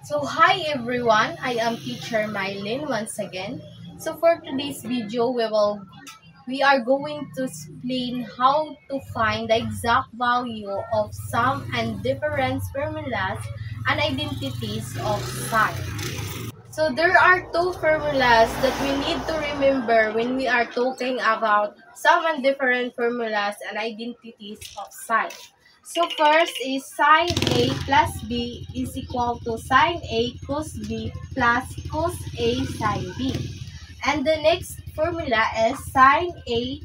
So hi everyone, I am teacher Mylene once again. So for today's video, we are going to explain how to find the exact value of sum and difference formulas and identities of sine. So there are two formulas that we need to remember when we are talking about sum and different formulas and identities of sine. So first is sine A plus B is equal to sine A cos B plus cos A sine B. And the next formula is sine A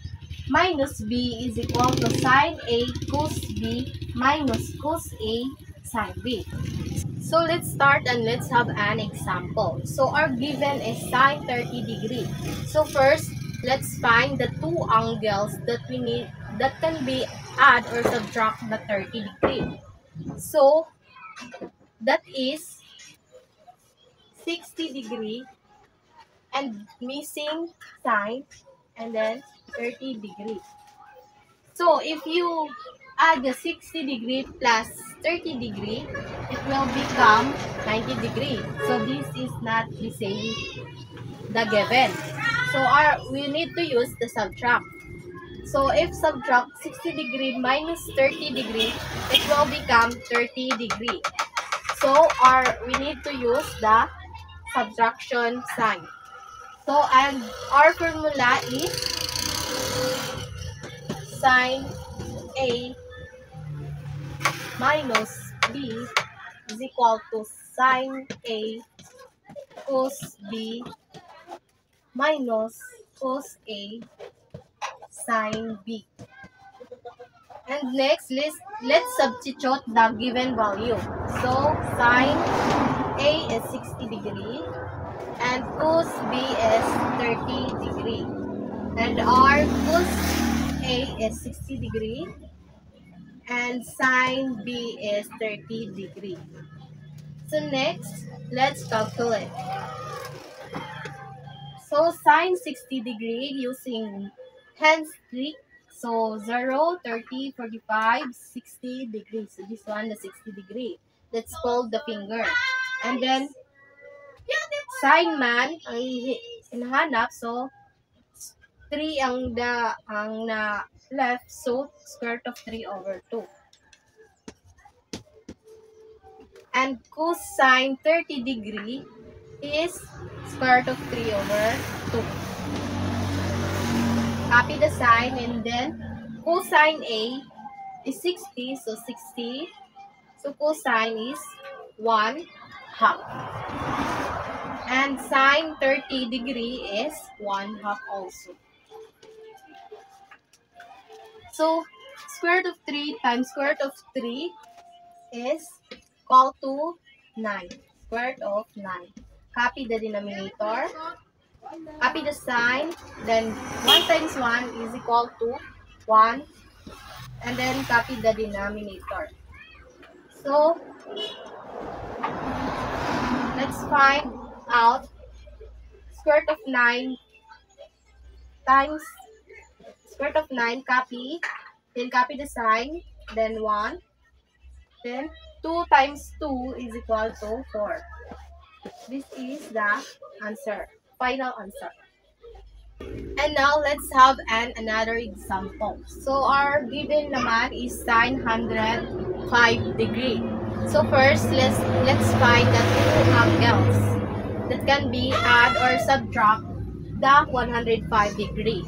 minus B is equal to sine A cos B minus cos A sine B. So let's start and let's have an example. So our given is sine 30 degree. So first, let's find the two angles that we need that can be add or subtract the 30 degree. So that is 60 degree and missing sine and then 30 degree. So if you add the 60 degree plus 30 degree, it will become 90 degree. So this is not the same the given. So we need to use the subtract. So if subtract 60 degree minus 30 degree, it will become 30 degree. So we need to use the subtraction sign. So and our formula is sine A minus B is equal to sine A cos B minus cos A sine B. And next, let's substitute the given value. So sine A is 60 degree and cos B is 30 degree. And our cos A is 60 degree and sine B is 30 degree. So next, let's calculate. So sine 60 degree using hands trick. So 0, 30, 45, 60 degrees. So this one, the 60 degree. Let's fold the finger. And then, sine man, ang hinahanap. So, 3 ang na left. So, square root of 3 over 2. And cosine 30 degree is square root of 3 over 2. Copy the sign and then cosine A is 60. So 60. So cosine is 1 half. And sine 30 degree is 1 half also. So square root of 3 times square root of 3 is equal to 9. Square root of 9. Copy the denominator. Copy the sign. Then 1 times 1 is equal to 1. And then copy the denominator. So let's find out square root of 9 times square root of 9, copy. Then copy the sign. Then 1. Then 2 times 2 is equal to 4. This is the answer. Final answer. And now let's have another example. So our given naman is sine 105 degree. So first, let's find the two angles that can be add or subtract the 105 degree.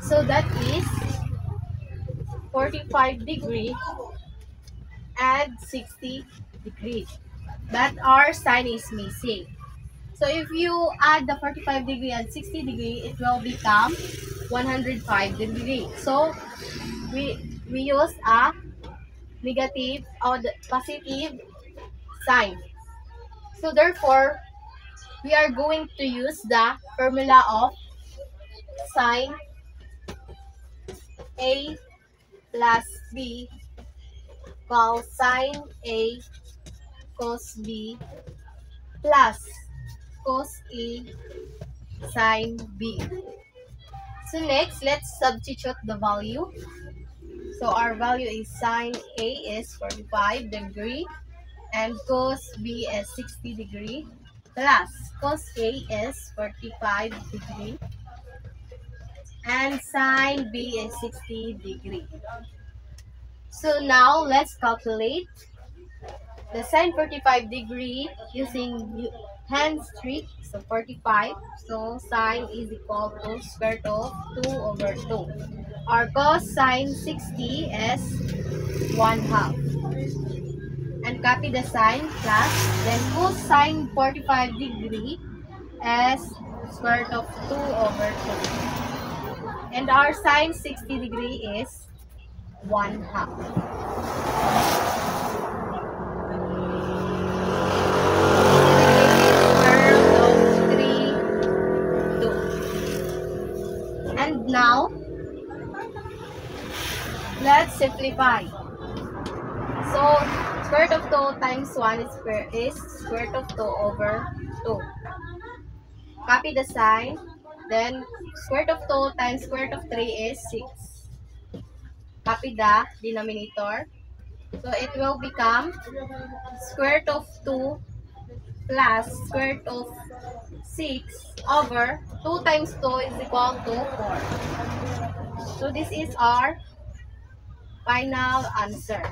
So that is 45 degree and 60 degree. But our sine is missing. So if you add the 45 degree and 60 degree, it will become 105 degree. So we use a negative or the positive sign. So therefore, we are going to use the formula of sine A plus B called sine A cos B plus cos A sine B. So next, let's substitute the value. So our value is sine A is 45 degree and cos B is 60 degree plus cos A is 45 degree and sine B is 60 degree. So now let's calculate the sine 45 degree using hand trick. So 45. So sine is equal to square root of 2 over 2. Our cos sine 60 is 1/2. And copy the sine plus. Then cosine 45 degree is square root of 2 over 2. And our sine 60 degree is 1/2. And now, let's simplify. So, square root of 2 times 1 is square root of 2 over 2. Copy the sign. Then, square root of 2 times square root of 3 is 6. Copy the denominator. So, it will become square root of 2 plus square root of 6 over 2 times 2 is equal to 4. So, this is our final answer.